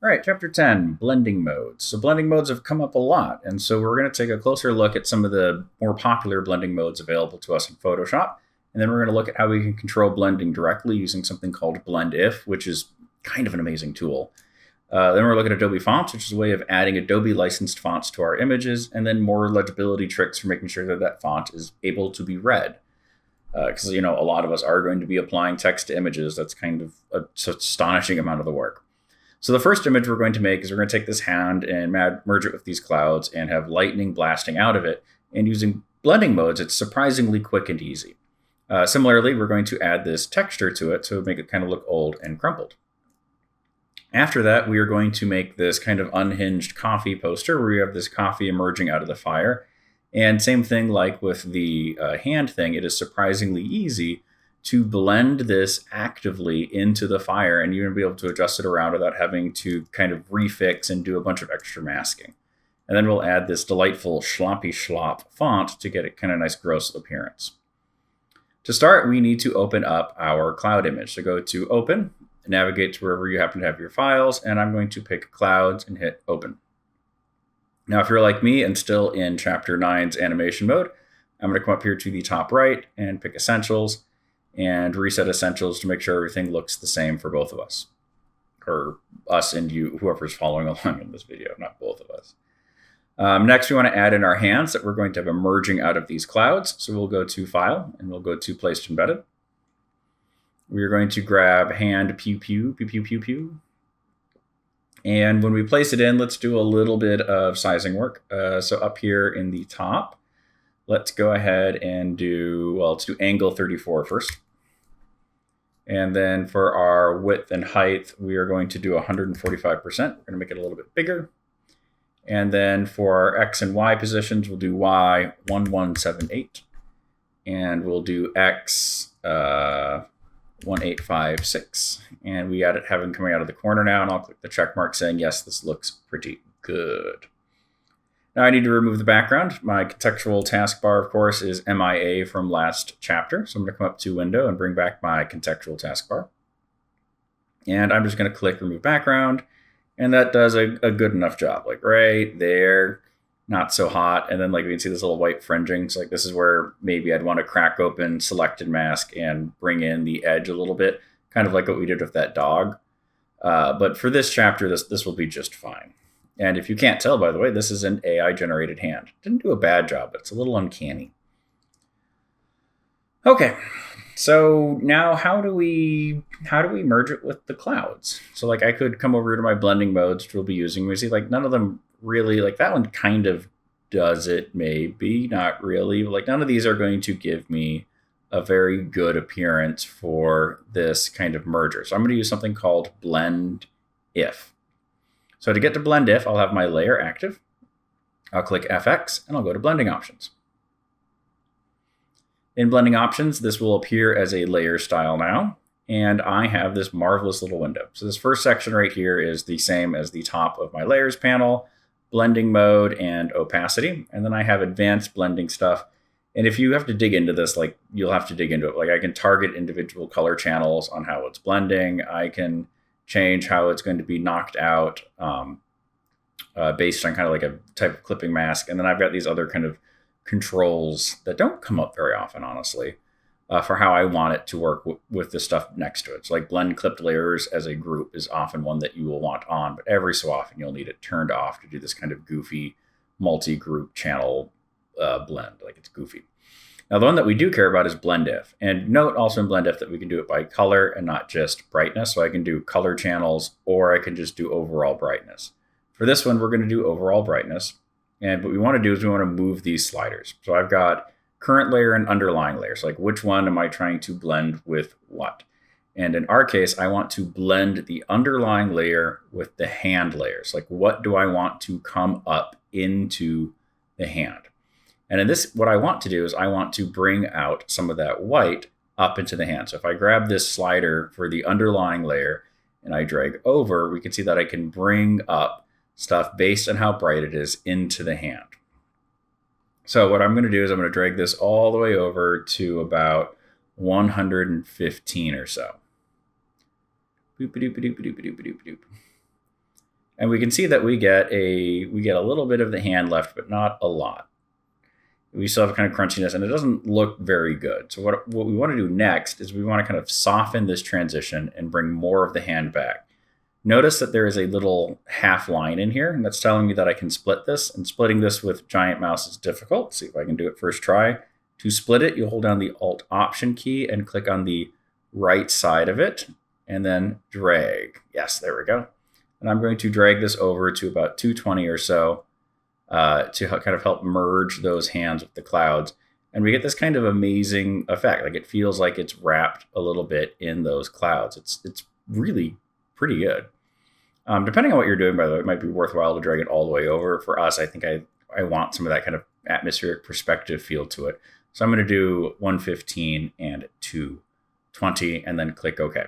All right, chapter 10, blending modes. So blending modes have come up a lot, and so we're going to take a closer look at some of the more popular blending modes available to us in Photoshop, and then we're going to look at how we can control blending directly using something called BlendIf, which is kind of an amazing tool. Then we're looking at Adobe Fonts, which is a way of adding Adobe licensed fonts to our images, and then more legibility tricks for making sure that that font is able to be read. Because, a lot of us are going to be applying text to images. That's kind of an astonishing amount of the work. So the first image we're going to make is we're going to take this hand and merge it with these clouds and have lightning blasting out of it. And using blending modes, it's surprisingly quick and easy. Similarly, we're going to add this texture to it to make it kind of look old and crumpled. After that, we are going to make this kind of unhinged coffee poster where we have this coffee emerging out of the fire. And same thing like with the hand thing, it is surprisingly easy to blend this actively into the fire, and you're going to be able to adjust it around without having to kind of refix and do a bunch of extra masking. And then we'll add this delightful sloppy schlop font to get a kind of nice gross appearance. To start, we need to open up our cloud image. So go to Open, navigate to wherever you happen to have your files, and I'm going to pick Clouds and hit Open. Now, if you're like me and still in Chapter 9's animation mode, I'm going to come up here to the top right and pick Essentials, and reset Essentials to make sure everything looks the same for both of us. Or us and you, whoever's following along in this video, not both of us. Next, we want to add in our hands that we're going to have emerging out of these clouds. So we'll go to File, and we'll go to Placed Embedded. We're going to grab hand pew pew, pew pew pew pew. And when we place it in, let's do a little bit of sizing work. So up here in the top, let's go ahead and let's do angle 34 first. And then for our width and height, we are going to do 145%. We're going to make it a little bit bigger. And then for our X and Y positions, we'll do Y 1178. And we'll do X 1856. And we got it having coming out of the corner now. And I'll click the check mark saying, yes, this looks pretty good. Now I need to remove the background. My contextual taskbar, of course, is MIA from last chapter. So I'm going to come up to Window and bring back my contextual taskbar. And I'm just going to click Remove Background. And that does a good enough job. Like right there, not so hot. And then like you can see this little white fringing. So like this is where maybe I'd want to crack open Selected Mask and bring in the edge a little bit. Kind of like what we did with that dog. But for this chapter, this will be just fine. And if you can't tell, by the way, this is an AI-generated hand. Didn't do a bad job, but it's a little uncanny. Okay, so now how do we merge it with the clouds? So like I could come over to my blending modes, which we'll be using. We see like none of them really, like that one kind of does it, maybe, not really. Like none of these are going to give me a very good appearance for this kind of merger. So I'm going to use something called BlendIf. So to get to BlendIf, I'll have my layer active. I'll click FX and I'll go to Blending Options. In Blending Options, this will appear as a layer style now. And I have this marvelous little window. So this first section right here is the same as the top of my layers panel, blending mode and opacity. And then I have advanced blending stuff. And if you have to dig into this, like you'll have to dig into it. Like I can target individual color channels on how it's blending. I can change how it's going to be knocked out based on kind of like a type of clipping mask. And then I've got these other kind of controls that don't come up very often, honestly, for how I want it to work with the stuff next to it. So like blend clipped layers as a group is often one that you will want on, but every so often you'll need it turned off to do this kind of goofy multi-group channel blend. Like it's goofy. Now, the one that we do care about is BlendIf. And note also in BlendIf that we can do it by color and not just brightness. So I can do color channels, or I can just do overall brightness. For this one, we're going to do overall brightness. And what we want to do is we want to move these sliders. So I've got current layer and underlying layers. Like which one am I trying to blend with what? And in our case, I want to blend the underlying layer with the hand layers. Like what do I want to come up into the hand? And in this, what I want to do is I want to bring out some of that white up into the hand. So if I grab this slider for the underlying layer and I drag over, we can see that I can bring up stuff based on how bright it is into the hand. So what I'm going to do is I'm going to drag this all the way over to about 115 or so. Boop-a-doop-a-doop-a-doop-a-doop-a-doop. And we can see that we get a little bit of the hand left, but not a lot. We still have kind of crunchiness, and it doesn't look very good. So what we want to do next is we want to kind of soften this transition and bring more of the hand back. Notice that there is a little half line in here, and that's telling me that I can split this. And splitting this with giant mouse is difficult. Let's see if I can do it first try. To split it, you hold down the Alt-Option key and click on the right side of it, and then drag. Yes, there we go. And I'm going to drag this over to about 220 or so to kind of help merge those hands with the clouds. And we get this kind of amazing effect. Like it feels like it's wrapped a little bit in those clouds. It's really pretty good. Depending on what you're doing, by the way, it might be worthwhile to drag it all the way over. For us, I think I want some of that kind of atmospheric perspective feel to it. So I'm going to do 115 and 220 and then click OK.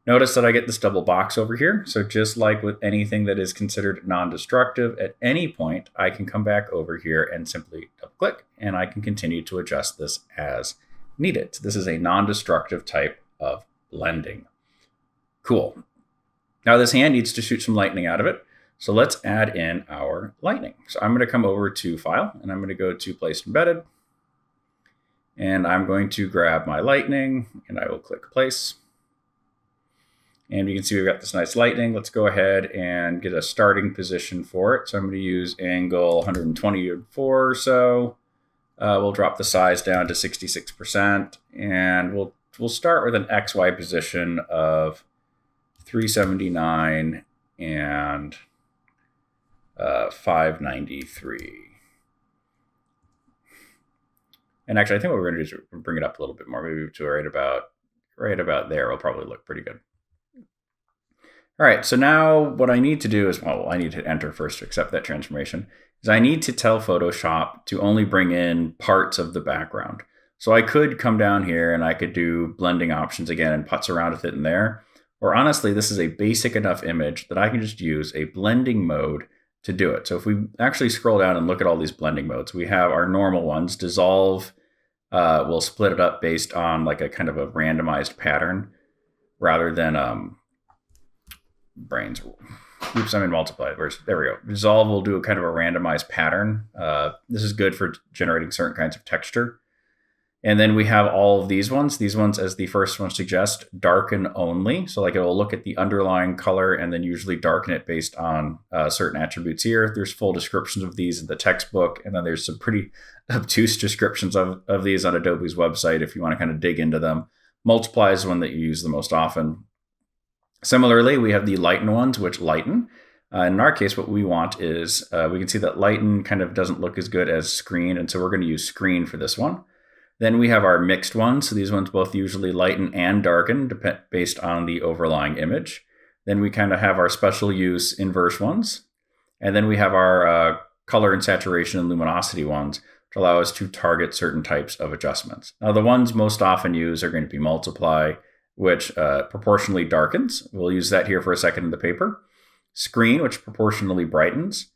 Notice that I get this double box over here. So just like with anything that is considered non-destructive, at any point, I can come back over here and simply double click, and I can continue to adjust this as needed. So this is a non-destructive type of blending. Cool. Now this hand needs to shoot some lightning out of it. So let's add in our lightning. So I'm going to come over to File, and I'm going to go to Place Embedded. And I'm going to grab my lightning, and I will click Place. And you can see we've got this nice lightning. Let's go ahead and get a starting position for it. So I'm going to use angle 124 or so. We'll drop the size down to 66%. And we'll start with an XY position of 379 and 593. And actually, I think what we're going to do is bring it up a little bit more, maybe to right about there. Will probably look pretty good. All right, so now what I need to do is, well, I need to hit enter first to accept that transformation, is I need to tell Photoshop to only bring in parts of the background. So I could come down here and I could do blending options again and putz around with it in there. Or honestly, this is a basic enough image that I can just use a blending mode to do it. So if we actually scroll down and look at all these blending modes, we have our normal ones. Dissolve, we'll split it up based on like a kind of a randomized pattern rather than brains. Oops, I'm in multiply. There we go. Dissolve will do a kind of a randomized pattern. This is good for generating certain kinds of texture. And then we have all of these ones. These ones, as the first one suggests, darken only. So like it will look at the underlying color and then usually darken it based on certain attributes here. There's full descriptions of these in the textbook. And then there's some pretty obtuse descriptions of these on Adobe's website if you want to kind of dig into them. Multiply is one that you use the most often. Similarly, we have the lighten ones, which lighten. In our case, what we want is, we can see that lighten kind of doesn't look as good as screen. And so we're going to use screen for this one. Then we have our mixed ones. So these ones both usually lighten and darken based on the overlying image. Then we kind of have our special use inverse ones. And then we have our color and saturation and luminosity ones, which allow us to target certain types of adjustments. Now, the ones most often used are going to be multiply, which proportionally darkens. We'll use that here for a second in the paper. Screen, which proportionally brightens.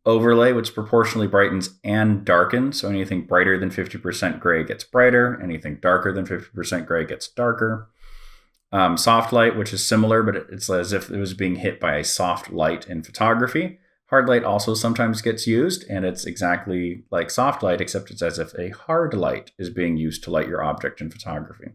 Overlay, which proportionally brightens and darkens. So anything brighter than 50% gray gets brighter. Anything darker than 50% gray gets darker. Soft light, which is similar, but it's as if it was being hit by a soft light in photography. Hard light also sometimes gets used, and it's exactly like soft light, except it's as if a hard light is being used to light your object in photography.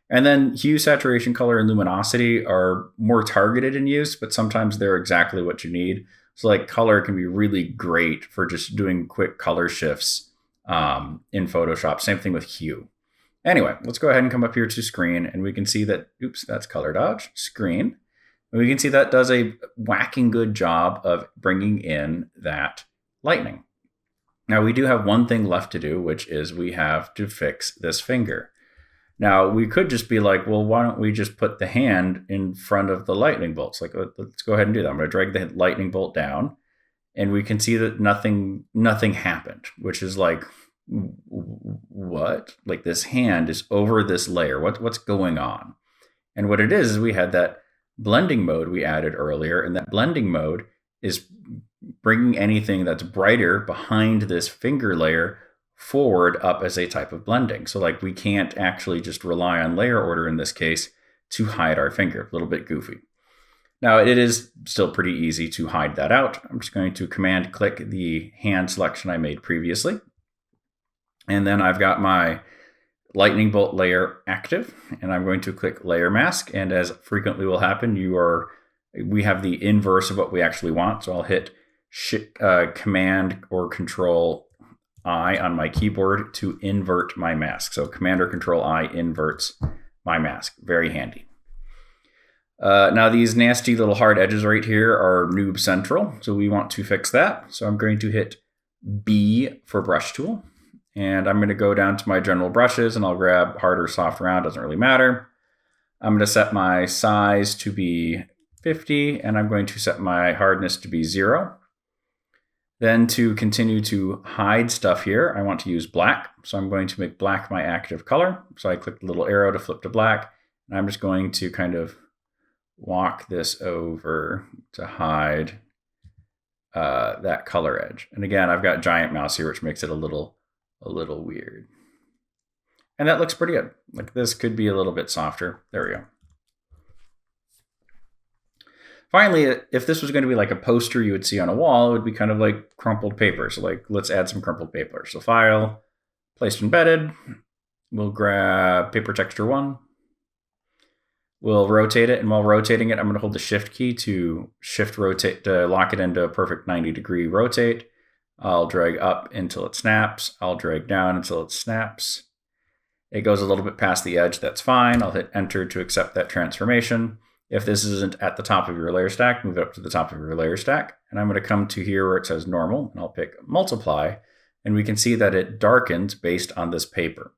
And then hue, saturation, color, and luminosity are more targeted in use, but sometimes they're exactly what you need. So like color can be really great for just doing quick color shifts in Photoshop. Same thing with hue. Anyway, let's go ahead and come up here to screen, and we can see that, oops, that's color dodge, screen. And we can see that does a whacking good job of bringing in that lightning. Now we do have one thing left to do, which is we have to fix this finger. Now, we could just be like, well, why don't we just put the hand in front of the lightning bolts? Like, let's go ahead and do that. I'm going to drag the lightning bolt down, and we can see that nothing happened, which is like, what? Like this hand is over this layer. What's going on? And what it is we had that blending mode we added earlier, and that blending mode is bringing anything that's brighter behind this finger layer forward up as a type of blending. So like we can't actually just rely on layer order in this case to hide our finger. A little bit goofy. Now it is still pretty easy to hide that out. I'm just going to command click the hand selection I made previously. And then I've got my lightning bolt layer active, and I'm going to click layer mask. And as frequently will happen, we have the inverse of what we actually want. So I'll hit command or control I on my keyboard to invert my mask. So command or control I inverts my mask. Very handy. Now these nasty little hard edges right here are noob central, so we want to fix that. So I'm going to hit B for brush tool, and I'm going to go down to my general brushes and I'll grab hard or soft round, doesn't really matter. I'm going to set my size to be 50, and I'm going to set my hardness to be 0. Then to continue to hide stuff here, I want to use black. So I'm going to make black my active color. So I click the little arrow to flip to black, and I'm just going to kind of walk this over to hide that color edge. And again, I've got giant mouse here, which makes it a little weird. And that looks pretty good. Like this could be a little bit softer. There we go. Finally, if this was going to be like a poster you would see on a wall, it would be kind of like crumpled paper. So like, let's add some crumpled paper. So file, placed embedded. We'll grab paper texture 1. We'll rotate it, and while rotating it, I'm going to hold the shift key to shift rotate to lock it into a perfect 90-degree rotate. I'll drag up until it snaps. I'll drag down until it snaps. It goes a little bit past the edge, that's fine. I'll hit enter to accept that transformation. If this isn't at the top of your layer stack, move it up to the top of your layer stack. And I'm going to come to here where it says normal, and I'll pick multiply, and we can see that it darkens based on this paper.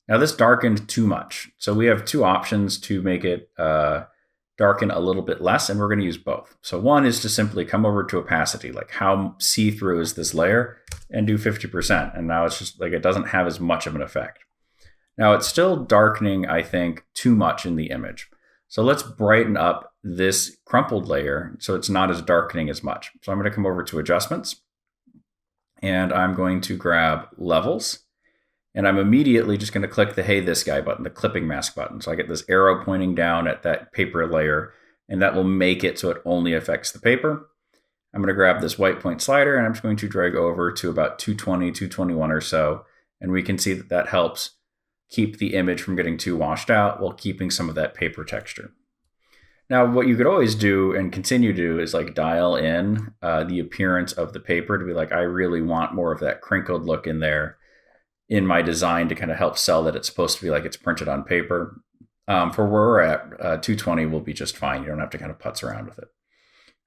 Now this darkened too much. So we have two options to make it darken a little bit less, and we're going to use both. So one is to simply come over to opacity, like how see-through is this layer, and do 50%. And now it's just like it doesn't have as much of an effect. Now it's still darkening, I think, too much in the image. So let's brighten up this crumpled layer so it's not as darkening as much. So I'm going to come over to adjustments, and I'm going to grab levels. And I'm immediately just going to click the Hey This Guy button, the clipping mask button. So I get this arrow pointing down at that paper layer, and that will make it so it only affects the paper. I'm going to grab this white point slider, and I'm just going to drag over to about 220, 221 or so. And we can see that that helps keep the image from getting too washed out while keeping some of that paper texture. Now, what you could always do and continue to do is like dial in the appearance of the paper to be like, I really want more of that crinkled look in there in my design to kind of help sell that it's supposed to be like it's printed on paper. For where we're at, 220 will be just fine. You don't have to kind of putz around with it.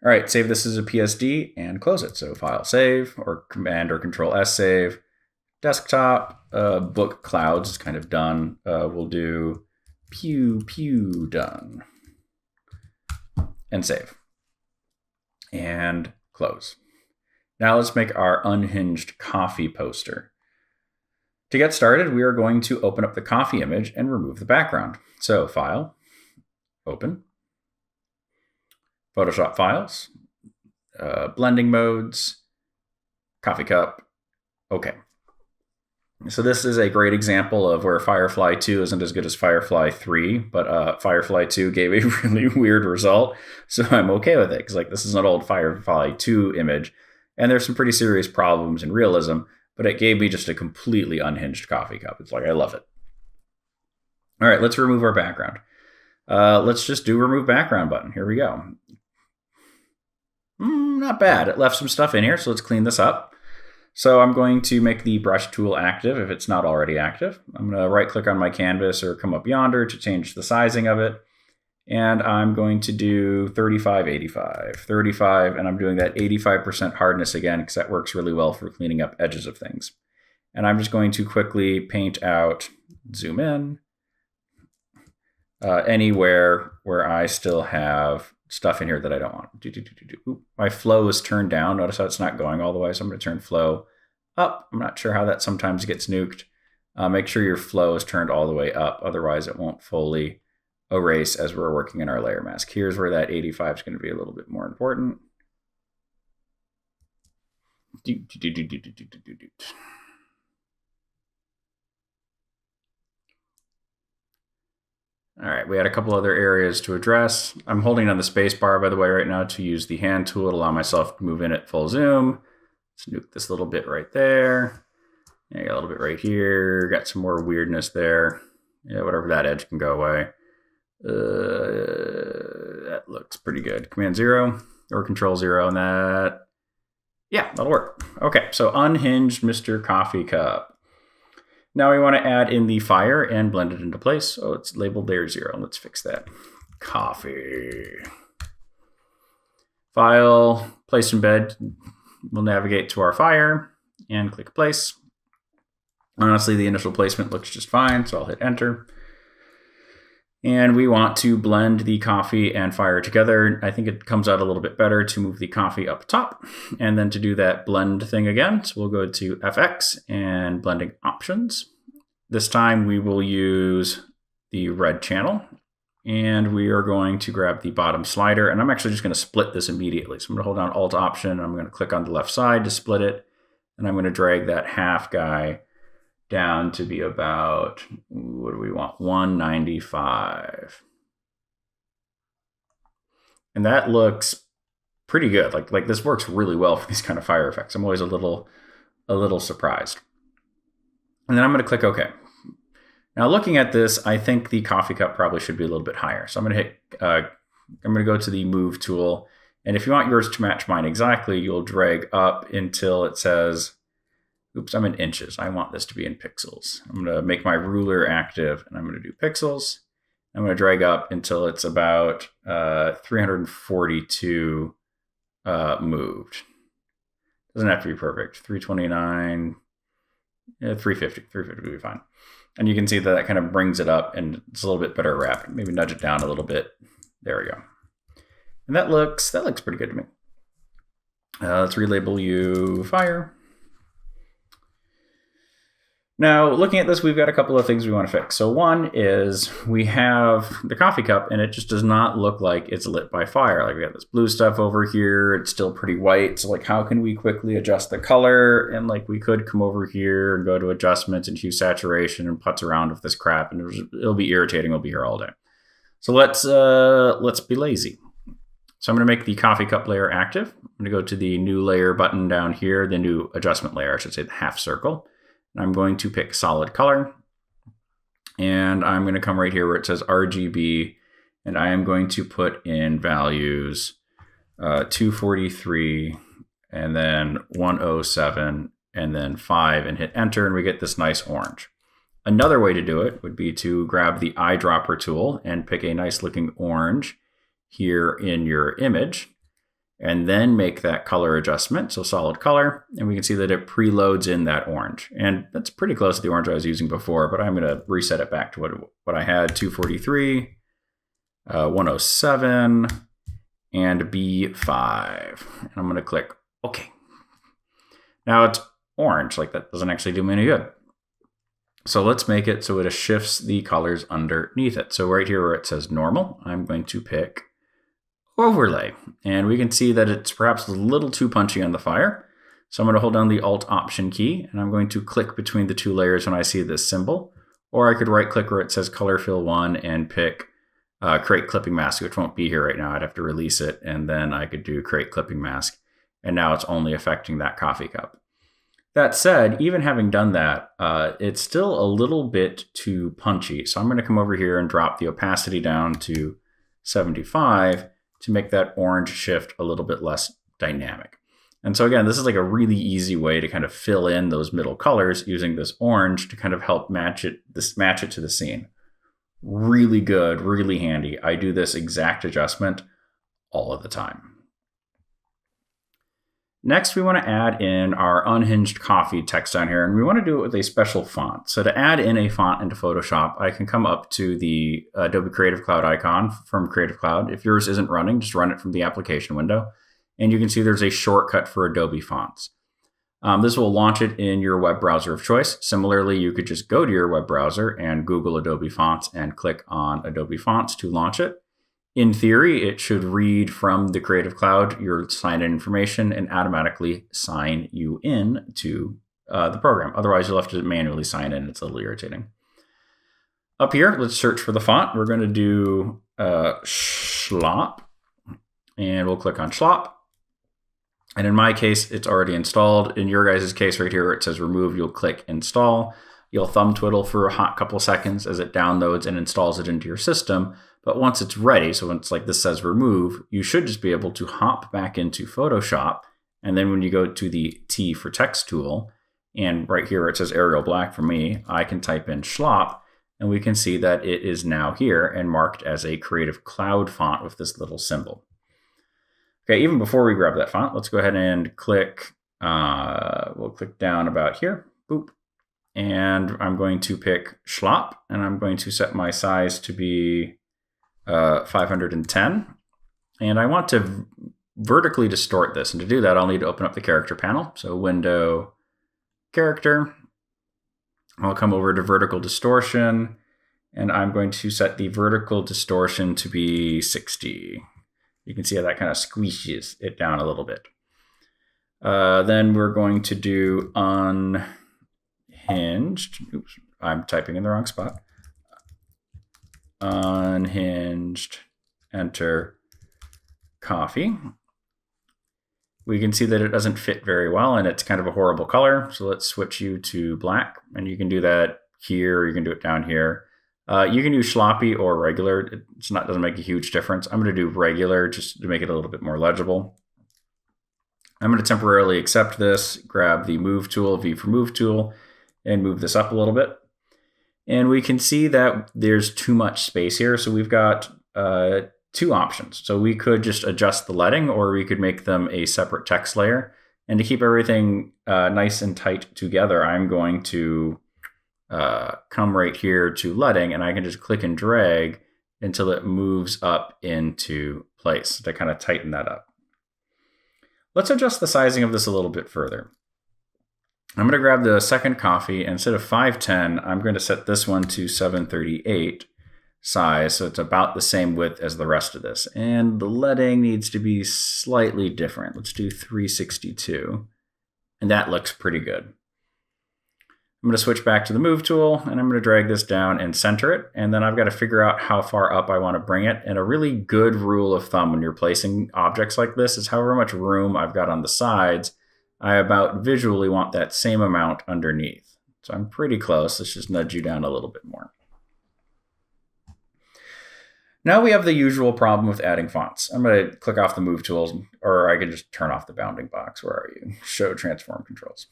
All right, save this as a PSD and close it. So file save, or command or control S save. Desktop, book clouds is kind of done. We'll do pew pew done. And save. And close. Now let's make our unhinged coffee poster. To get started, we are going to open up the coffee image and remove the background. So file, open, Photoshop files, blending modes, coffee cup, okay. So this is a great example of where Firefly 2 isn't as good as Firefly 3, but Firefly 2 gave a really weird result. So I'm okay with it, because like this is an old Firefly 2 image, and there's some pretty serious problems in realism, but it gave me just a completely unhinged coffee cup. It's like, I love it. All right, let's remove our background. Let's just do remove background button. Here we go. Not bad. It left some stuff in here, so let's clean this up. So I'm going to make the brush tool active if it's not already active. I'm going to right click on my canvas or come up yonder to change the sizing of it. And I'm going to do 35, 85, 35, and I'm doing that 85% hardness again because that works really well for cleaning up edges of things. And I'm just going to quickly paint out, zoom in, anywhere where I still have stuff in here that I don't want. Oop, my flow is turned down. Notice how it's not going all the way, so I'm going to turn flow up. I'm not sure how that sometimes gets nuked. Make sure your flow is turned all the way up, otherwise it won't fully erase as we're working in our layer mask. Here's where that 85 is going to be a little bit more important. All right, we had a couple other areas to address. I'm holding on the space bar, by the way, right now to use the hand tool to allow myself to move in at full zoom. Let's nuke this little bit right there. Yeah, got a little bit right here. Got some more weirdness there. Yeah, whatever, that edge can go away. That looks pretty good. Command 0 or Control 0 on that. Yeah, that'll work. Okay, so unhinged Mr. Coffee Cup. Now we want to add in the fire and blend it into place. Oh, it's labeled layer 0. Let's fix that. Coffee. File, place in bed. We'll navigate to our fire and click place. Honestly, the initial placement looks just fine, so I'll hit enter. And we want to blend the coffee and fire together. I think it comes out a little bit better to move the coffee up top and then to do that blend thing again. So we'll go to FX and blending options. This time we will use the red channel and we are going to grab the bottom slider, and I'm actually just going to split this immediately. So I'm going to hold down Alt Option. I'm going to click on the left side to split it, and I'm going to drag that half guy down to be about, what do we want? 195. And that looks pretty good. Like this works really well for these kind of fire effects. I'm always a little surprised. And then I'm going to click OK. Now looking at this, I think the coffee cup probably should be a little bit higher. So I'm going to hit, I'm going to go to the move tool. And if you want yours to match mine exactly, you'll drag up until it says, oops, I'm in inches. I want this to be in pixels. I'm going to make my ruler active, and I'm going to do pixels. I'm going to drag up until it's about 342 moved. Doesn't have to be perfect. 329, 350. 350 would be fine. And you can see that kind of brings it up, and it's a little bit better wrapped. Maybe nudge it down a little bit. There we go. And that looks pretty good to me. Let's relabel you fire. Now, looking at this, we've got a couple of things we want to fix. So one is we have the coffee cup, and it just does not look like it's lit by fire. Like we have this blue stuff over here. It's still pretty white. So like, how can we quickly adjust the color? And like, we could come over here and go to adjustments and hue saturation and putz around with this crap, and it'll be irritating. We'll be here all day. So let's be lazy. So I'm going to make the coffee cup layer active. I'm going to go to the new layer button down here, the new adjustment layer, I should say, the half circle. I'm going to pick solid color, and I'm going to come right here where it says RGB, and I am going to put in values 243 and then 107 and then 5 and hit enter, and we get this nice orange. Another way to do it would be to grab the eyedropper tool and pick a nice looking orange here in your image, and then make that color adjustment, so solid color, and we can see that it preloads in that orange. And that's pretty close to the orange I was using before, but I'm going to reset it back to what I had, 243, 107, and B5. And I'm going to click OK. Now it's orange, like that doesn't actually do me any good. So let's make it so it shifts the colors underneath it. So right here where it says normal, I'm going to pick overlay, and we can see that it's perhaps a little too punchy on the fire. So I'm going to hold down the Alt Option key, and I'm going to click between the two layers when I see this symbol, or I could right click where it says Color Fill 1 and pick Create Clipping Mask, which won't be here right now. I'd have to release it, and then I could do Create Clipping Mask, and now it's only affecting that coffee cup. That said, even having done that, it's still a little bit too punchy. So I'm going to come over here and drop the opacity down to 75 to make that orange shift a little bit less dynamic. And so again, this is like a really easy way to kind of fill in those middle colors using this orange to kind of help match it to the scene. Really good, really handy. I do this exact adjustment all of the time. Next, we want to add in our unhinged coffee text down here, and we want to do it with a special font. So to add in a font into Photoshop, I can come up to the Adobe Creative Cloud icon from Creative Cloud. If yours isn't running, just run it from the application window, and you can see there's a shortcut for Adobe fonts. This will launch it in your web browser of choice. Similarly, you could just go to your web browser and Google Adobe Fonts and click on Adobe Fonts to launch it. In theory, it should read from the Creative Cloud your sign-in information and automatically sign you in to the program. Otherwise, you'll have to manually sign in. It's a little irritating. Up here, let's search for the font. We're going to do Schlop, and we'll click on Schlop. And in my case, it's already installed. In your guys' case right here where it says remove, you'll click install. You'll thumb twiddle for a hot couple seconds as it downloads and installs it into your system. But once it's ready, so once like this says remove, you should just be able to hop back into Photoshop. And then when you go to the T for text tool, and right here where it says Arial Black for me, I can type in Schlop, and we can see that it is now here and marked as a Creative Cloud font with this little symbol. Okay, even before we grab that font, let's go ahead and click, we'll click down about here, boop. And I'm going to pick Schlop, and I'm going to set my size to be 510. And I want to vertically distort this. And to do that, I'll need to open up the character panel. So Window, Character. I'll come over to Vertical Distortion, and I'm going to set the vertical distortion to be 60. You can see how that kind of squeezes it down a little bit. Then we're going to do Unhinged. Oops, I'm typing in the wrong spot. Unhinged, enter coffee. We can see that it doesn't fit very well and it's kind of a horrible color. So let's switch you to black, and you can do that here, or you can do it down here. You can do sloppy or regular. Doesn't make a huge difference. I'm going to do regular just to make it a little bit more legible. I'm going to temporarily accept this, grab the move tool, V for move tool, and move this up a little bit. And we can see that there's too much space here. So we've got two options. So we could just adjust the leading, or we could make them a separate text layer. And to keep everything nice and tight together, I'm going to come right here to leading, and I can just click and drag until it moves up into place to kind of tighten that up. Let's adjust the sizing of this a little bit further. I'm going to grab the second coffee. Instead of 510, I'm going to set this one to 738 size, so it's about the same width as the rest of this. And the leading needs to be slightly different. Let's do 362, and that looks pretty good. I'm going to switch back to the move tool, and I'm going to drag this down and center it, and then I've got to figure out how far up I want to bring it. And a really good rule of thumb when you're placing objects like this is however much room I've got on the sides, I about visually want that same amount underneath. So I'm pretty close. Let's just nudge you down a little bit more. Now we have the usual problem with adding fonts. I'm going to click off the move tools, or I can just turn off the bounding box. Where are you? Show transform controls.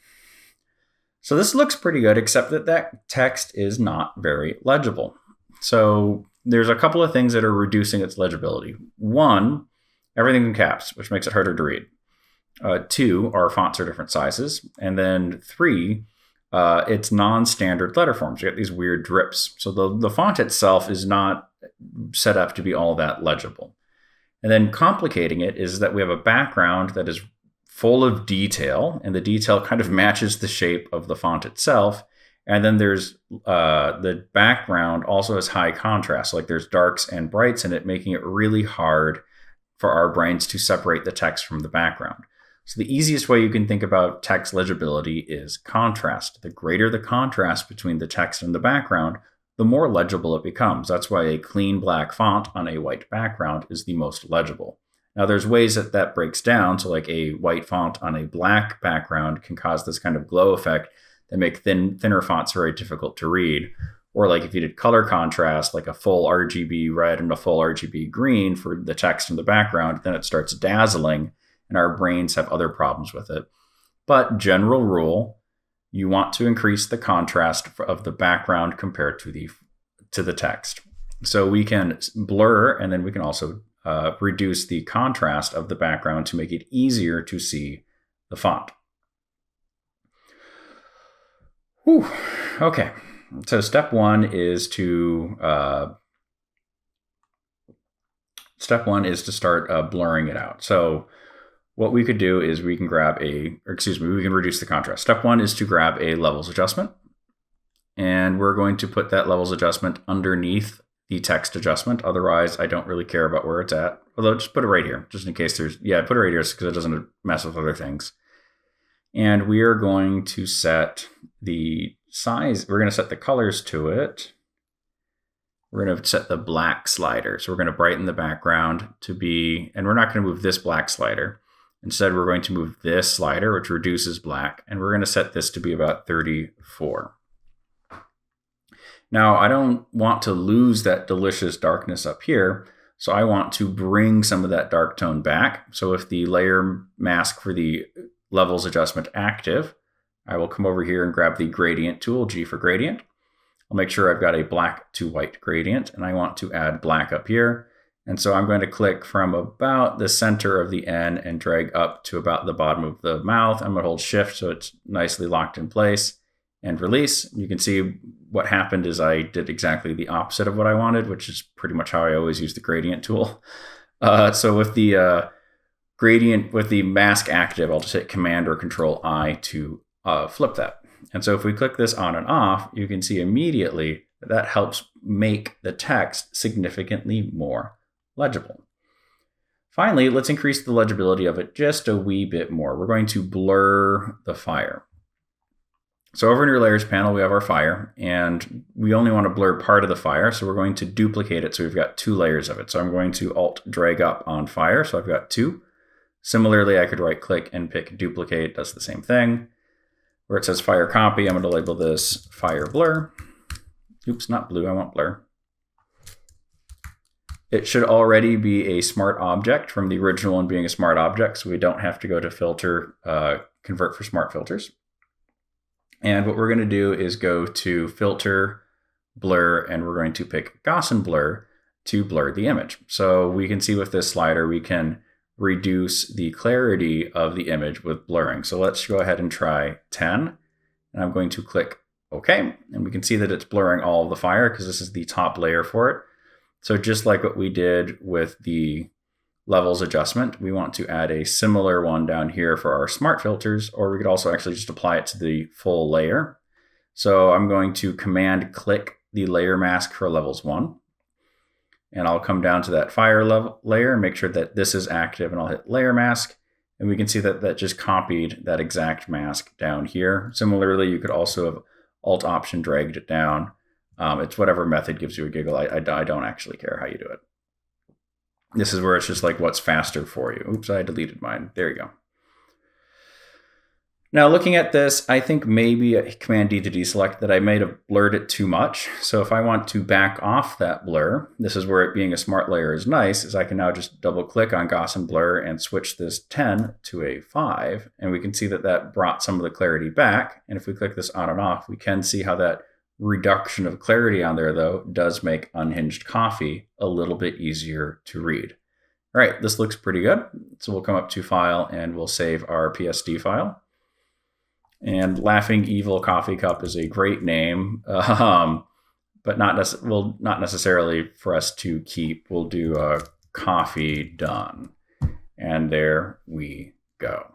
So this looks pretty good, except that that text is not very legible. So there's a couple of things that are reducing its legibility. One, everything's in caps, which makes it harder to read. Two, our fonts are different sizes. And then three, it's non-standard letter forms. You get these weird drips. So the font itself is not set up to be all that legible. And then complicating it is that we have a background that is full of detail, and the detail kind of matches the shape of the font itself. And then there's the background also has high contrast, like there's darks and brights in it, making it really hard for our brains to separate the text from the background. So the easiest way you can think about text legibility is contrast. The greater the contrast between the text and the background, the more legible it becomes. That's why a clean black font on a white background is the most legible. Now there's ways that that breaks down. So like a white font on a black background can cause this kind of glow effect that make thinner fonts very difficult to read. Or like if you did color contrast, like a full RGB red and a full RGB green for the text in the background, then it starts dazzling and our brains have other problems with it. But general rule, you want to increase the contrast of the background compared to the text. So we can blur, and then we can also reduce the contrast of the background to make it easier to see the font. Whew. Okay, so step one is to start blurring it out. So what we could do is we can we can reduce the contrast. Step one is to grab a levels adjustment, and we're going to put that levels adjustment underneath the text adjustment. Otherwise, I don't really care about where it's at. Although just put it right here, just in case put it right here because it doesn't mess with other things. And we are going to set the size. We're going to set the colors to it. we're going to set the black slider. So we're going to brighten the background to be, and we're not going to move this black slider. Instead, we're going to move this slider, which reduces black, and we're going to set this to be about 34. Now, I don't want to lose that delicious darkness up here, so I want to bring some of that dark tone back. So with the layer mask for the levels adjustment active, I will come over here and grab the gradient tool, G for gradient. I'll make sure I've got a black to white gradient, and I want to add black up here. And so I'm going to click from about the center of the N and drag up to about the bottom of the mouth. I'm going to hold Shift so it's nicely locked in place and release. You can see what happened is I did exactly the opposite of what I wanted, which is pretty much how I always use the gradient tool. So with the gradient, with the mask active, I'll just hit Command or Control I to flip that. And so if we click this on and off, you can see immediately that helps make the text significantly more legible. Finally, let's increase the legibility of it just a wee bit more. We're going to blur the fire. So over in your layers panel, we have our fire, and we only want to blur part of the fire, so we're going to duplicate it so we've got 2 layers of it. So I'm going to Alt drag up on fire, so I've got 2. Similarly, I could right click and pick duplicate, does the same thing. Where it says fire copy, I'm going to label this fire blur. Oops, not blue, I want blur. It should already be a smart object from the original one being a smart object, so we don't have to go to filter, convert for smart filters. And what we're going to do is go to filter, blur, and we're going to pick Gaussian blur to blur the image. So we can see with this slider, we can reduce the clarity of the image with blurring. So let's go ahead and try 10. And I'm going to click OK. And we can see that it's blurring all of the fire because this is the top layer for it. So just like what we did with the levels adjustment, we want to add a similar one down here for our smart filters, or we could also actually just apply it to the full layer. So I'm going to Command click the layer mask for levels 1. And I'll come down to that fire level layer and make sure that this is active, and I'll hit layer mask. And we can see that that just copied that exact mask down here. Similarly, you could also have Alt Option dragged it down. It's whatever method gives you a giggle. I don't actually care how you do it. This is where it's just like what's faster for you. Oops, I deleted mine. There you go. Now looking at this, I think maybe a Command D to deselect that I may have blurred it too much. So if I want to back off that blur, this is where it being a smart layer is nice, is I can now just double click on Gaussian blur and switch this 10 to a 5. And we can see that that brought some of the clarity back. And if we click this on and off, we can see how that reduction of clarity on there, though, does make Unhinged Coffee a little bit easier to read. All right, this looks pretty good. So we'll come up to File and we'll save our PSD file. And Laughing Evil Coffee Cup is a great name, but not necessarily for us to keep. We'll do Coffee Done. And there we go.